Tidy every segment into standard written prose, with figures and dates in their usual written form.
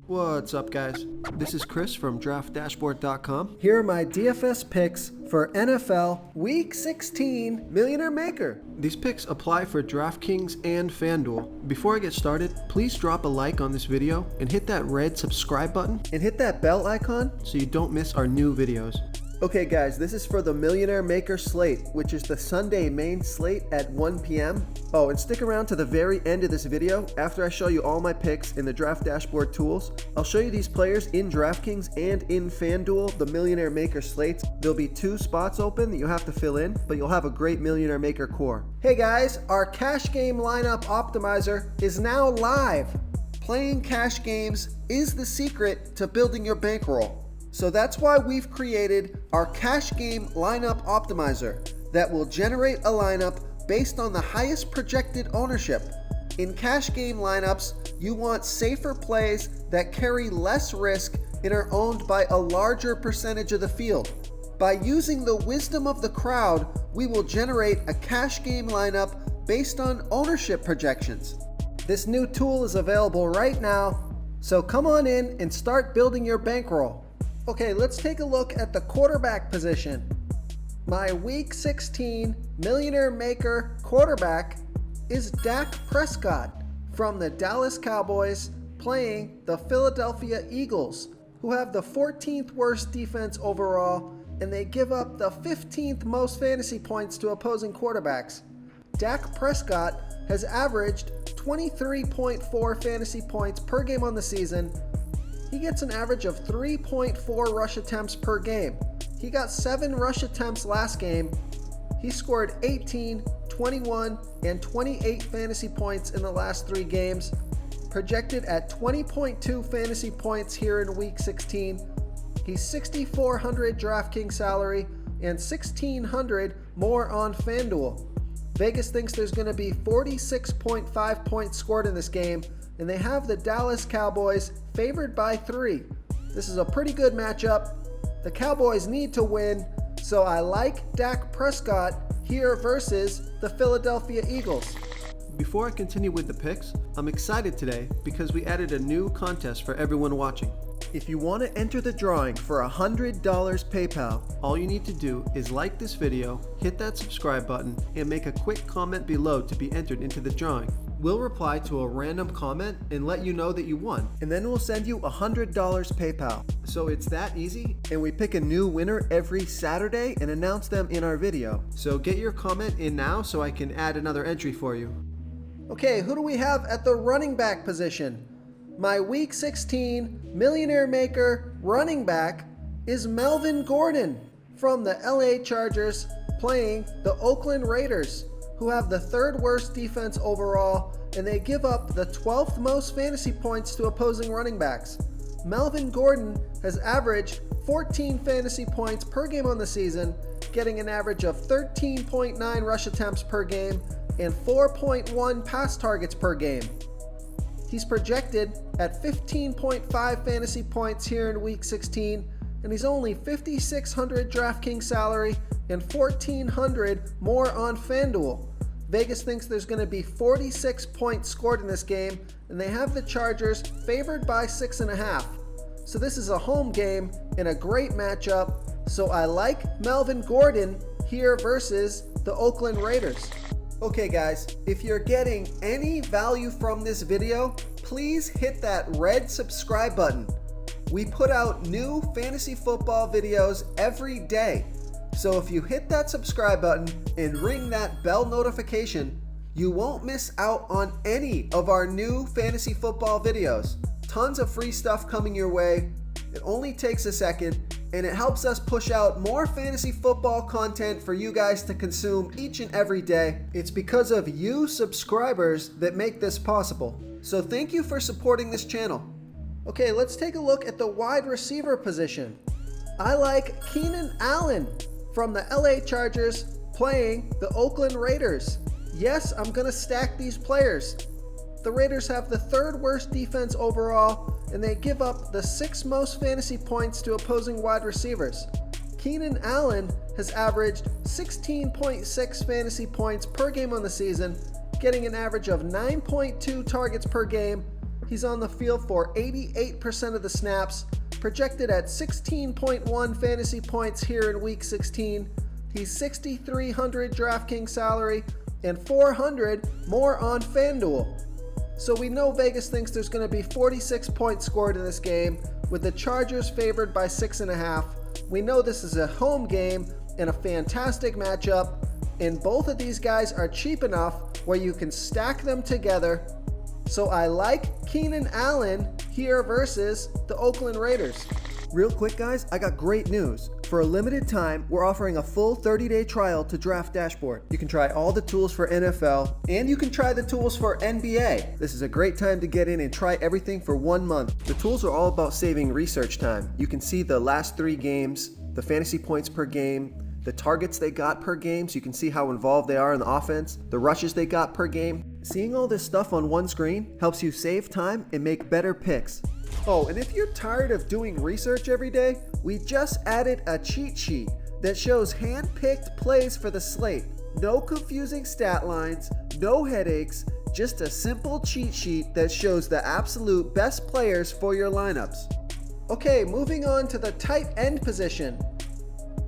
What's up, guys? This is Chris from DraftDashboard.com. Here are my DFS picks for NFL Week 16 Millionaire Maker. These picks apply for DraftKings and FanDuel. Before I get started, please drop a like on this video and hit that red subscribe button And hit that bell icon so you don't miss our new videos. Okay guys, this is for the Millionaire Maker slate, which is the Sunday main slate at 1 p.m. Oh, and stick around to the very end of this video. After I show you all my picks in the Draft Dashboard tools, I'll show you these players in DraftKings and in FanDuel, the Millionaire Maker slates. There'll be 2 spots open that you have to fill in, but you'll have a great Millionaire Maker core. Hey guys, our cash game lineup optimizer is now live. Playing cash games is the secret to building your bankroll. So that's why we've created our cash game lineup optimizer that will generate a lineup based on the highest projected ownership. In cash game lineups, you want safer plays that carry less risk and are owned by a larger percentage of the field. By using the wisdom of the crowd, we will generate a cash game lineup based on ownership projections. This new tool is available right now, so come on in and start building your bankroll. Okay, let's take a look at the quarterback position. My Week 16 Millionaire Maker quarterback is Dak Prescott from the Dallas Cowboys playing the Philadelphia Eagles, who have the 14th worst defense overall, and they give up the 15th most fantasy points to opposing quarterbacks. Dak Prescott has averaged 23.4 fantasy points per game on the season. He gets an average of 3.4 rush attempts per game. He got 7 rush attempts last game. He scored 18, 21, and 28 fantasy points in the last 3 games. Projected at 20.2 fantasy points here in Week 16. He's $6,400 DraftKings salary and $1,600 more on FanDuel. Vegas thinks there's going to be 46.5 points scored in this game, and they have the Dallas Cowboys favored by 3. This is a pretty good matchup. The Cowboys need to win, so I like Dak Prescott here versus the Philadelphia Eagles. Before I continue with the picks, I'm excited today because we added a new contest for everyone watching. If you want to enter the drawing for $100 PayPal, all you need to do is like this video, hit that subscribe button, and make a quick comment below to be entered into the drawing. We'll reply to a random comment and let you know that you won. And then we'll send you $100 PayPal. So it's that easy, and we pick a new winner every Saturday and announce them in our video. So get your comment in now so I can add another entry for you. Okay, who do we have at the running back position? My Week 16 Millionaire Maker running back is Melvin Gordon from the LA Chargers playing the Oakland Raiders, who have the 3rd worst defense overall, and they give up the 12th most fantasy points to opposing running backs. Melvin Gordon has averaged 14 fantasy points per game on the season, getting an average of 13.9 rush attempts per game and 4.1 pass targets per game. He's projected at 15.5 fantasy points here in Week 16, and he's only $5,600 DraftKings salary and $1,400 more on FanDuel. Vegas thinks there's going to be 46 points scored in this game, and they have the Chargers favored by 6.5. So this is a home game and a great matchup, so I like Melvin Gordon here versus the Oakland Raiders. Okay guys, if you're getting any value from this video, please hit that red subscribe button. We put out new fantasy football videos every day. So if you hit that subscribe button and ring that bell notification, you won't miss out on any of our new fantasy football videos. Tons of free stuff coming your way. It only takes a second, and it helps us push out more fantasy football content for you guys to consume each and every day. It's because of you subscribers that make this possible. So thank you for supporting this channel. Okay, let's take a look at the wide receiver position. I like Keenan Allen from the LA Chargers playing the Oakland Raiders. Yes, I'm going to stack these players. The Raiders have the 3rd worst defense overall, and they give up the 6th most fantasy points to opposing wide receivers. Keenan Allen has averaged 16.6 fantasy points per game on the season, getting an average of 9.2 targets per game He's on the field for 88% of the snaps, projected at 16.1 fantasy points here in Week 16. He's 6,300 DraftKings salary and 400 more on FanDuel. So we know Vegas thinks there's going to be 46 points scored in this game, with the Chargers favored by 6.5. We know this is a home game and a fantastic matchup, and both of these guys are cheap enough where you can stack them together. So I like Keenan Allen here versus the Oakland Raiders. Real quick, guys, I got great news. For a limited time, we're offering a full 30-day trial to Draft Dashboard. You can try all the tools for NFL, and you can try the tools for NBA. This is a great time to get in and try everything for 1 month. The tools are all about saving research time. You can see the last 3 games, the fantasy points per game, the targets they got per game, so you can see how involved they are in the offense, the rushes they got per game. Seeing all this stuff on one screen helps you save time and make better picks. Oh, and if you're tired of doing research every day, we just added a cheat sheet that shows hand-picked plays for the slate. No confusing stat lines, no headaches, just a simple cheat sheet that shows the absolute best players for your lineups. Okay, moving on to the tight end position.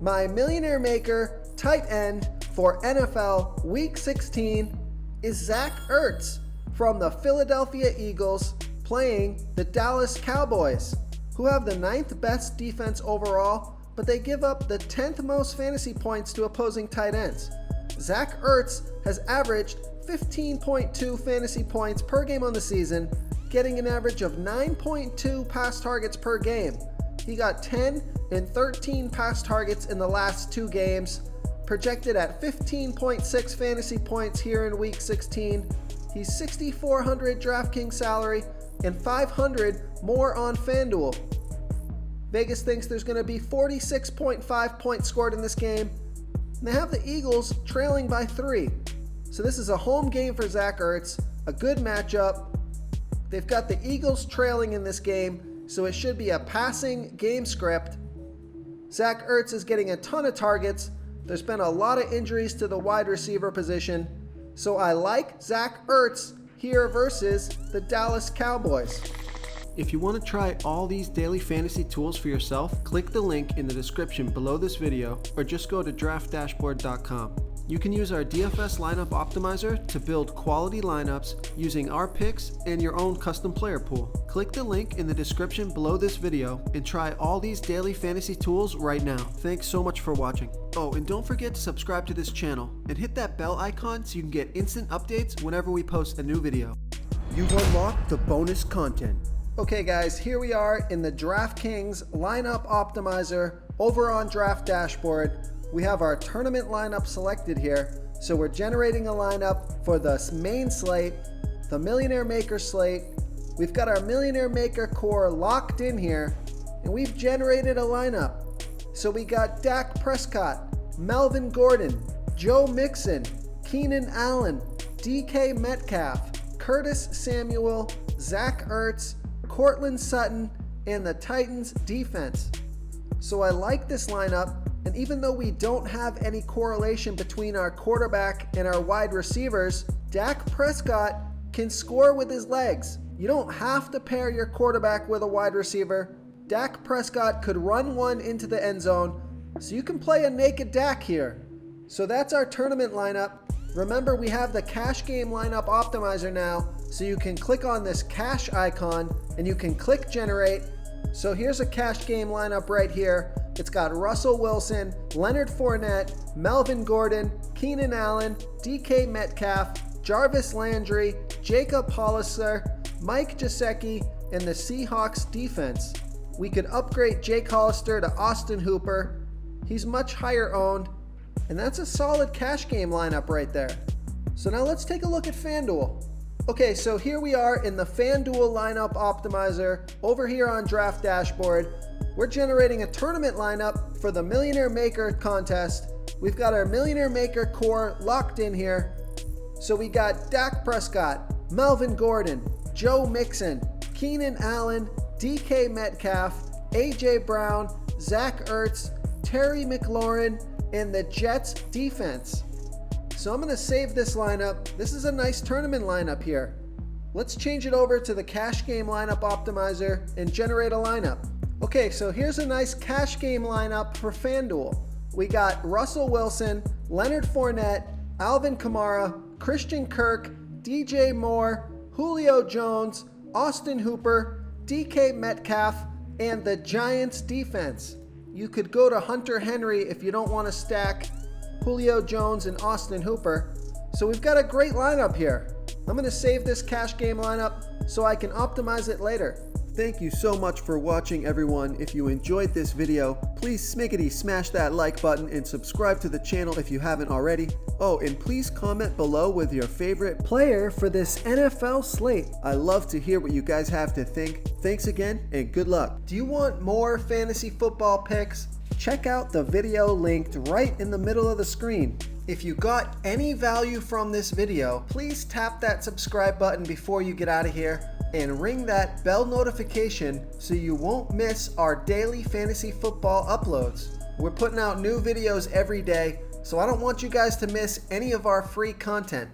My Millionaire Maker tight end for NFL Week 16 is Zach Ertz from the Philadelphia Eagles, playing the Dallas Cowboys, who have the 9th best defense overall, but they give up the 10th most fantasy points to opposing tight ends. Zach Ertz has averaged 15.2 fantasy points per game on the season, getting an average of 9.2 pass targets per game. He got 10 and 13 pass targets in the last 2 games, projected at 15.6 fantasy points here in Week 16. He's 6,400 DraftKings salary and 500 more on FanDuel. Vegas thinks there's going to be 46.5 points scored in this game, and they have the Eagles trailing by 3. So this is a home game for Zach Ertz, a good matchup. They've got the Eagles trailing in this game, so it should be a passing game script. Zach Ertz is getting a ton of targets. There's been a lot of injuries to the wide receiver position, so I like Zach Ertz here versus the Dallas Cowboys. If you want to try all these daily fantasy tools for yourself, click the link in the description below this video or just go to draftdashboard.com. You can use our DFS lineup optimizer to build quality lineups using our picks and your own custom player pool. Click the link in the description below this video and try all these daily fantasy tools right now. Thanks so much for watching. Oh, and don't forget to subscribe to this channel and hit that bell icon so you can get instant updates whenever we post a new video. You've unlocked the bonus content. Okay guys, here we are in the DraftKings lineup optimizer over on Draft Dashboard. We have our tournament lineup selected here. So we're generating a lineup for the main slate, the Millionaire Maker slate. We've got our Millionaire Maker core locked in here, and we've generated a lineup. So we got Dak Prescott, Melvin Gordon, Joe Mixon, Keenan Allen, DK Metcalf, Curtis Samuel, Zach Ertz, Cortland Sutton, and the Titans defense. So I like this lineup. And even though we don't have any correlation between our quarterback and our wide receivers, Dak Prescott can score with his legs. You don't have to pair your quarterback with a wide receiver. Dak Prescott could run one into the end zone, so you can play a naked Dak here. So that's our tournament lineup. Remember, we have the cash game lineup optimizer now, so you can click on this cash icon and you can click generate. So here's a cash game lineup right here. It's got Russell Wilson, Leonard Fournette, Melvin Gordon, Keenan Allen, DK Metcalf, Jarvis Landry, Jacob Hollister, Mike Gesicki, and the Seahawks defense. We could upgrade Jake Hollister to Austin Hooper. He's much higher owned, and that's a solid cash game lineup right there. So now let's take a look at FanDuel. Okay, so here we are in the FanDuel lineup optimizer over here on Draft Dashboard. We're generating a tournament lineup for the Millionaire Maker contest. We've got our Millionaire Maker core locked in here. So we got Dak Prescott, Melvin Gordon, Joe Mixon, Keenan Allen, DK Metcalf, AJ Brown, Zach Ertz, Terry McLaurin, and the Jets defense. So I'm going to save this lineup. This is a nice tournament lineup here. Let's change it over to the cash game lineup optimizer and generate a lineup. Okay, so here's a nice cash game lineup for FanDuel. We got Russell Wilson, Leonard Fournette, Alvin Kamara, Christian Kirk, DJ Moore, Julio Jones, Austin Hooper, DK Metcalf, and the Giants defense. You could go to Hunter Henry if you don't want to stack Julio Jones and Austin Hooper. So we've got a great lineup here. I'm going to save this cash game lineup so I can optimize it later. Thank you so much for watching, everyone. If you enjoyed this video, please smiggity smash that like button and subscribe to the channel if you haven't already. Oh, and please comment below with your favorite player for this NFL slate. I love to hear what you guys have to think. Thanks again and good luck. Do you want more fantasy football picks? Check out the video linked right in the middle of the screen. If you got any value from this video, please tap that subscribe button before you get out of here and ring that bell notification so you won't miss our daily fantasy football uploads. We're putting out new videos every day, so I don't want you guys to miss any of our free content.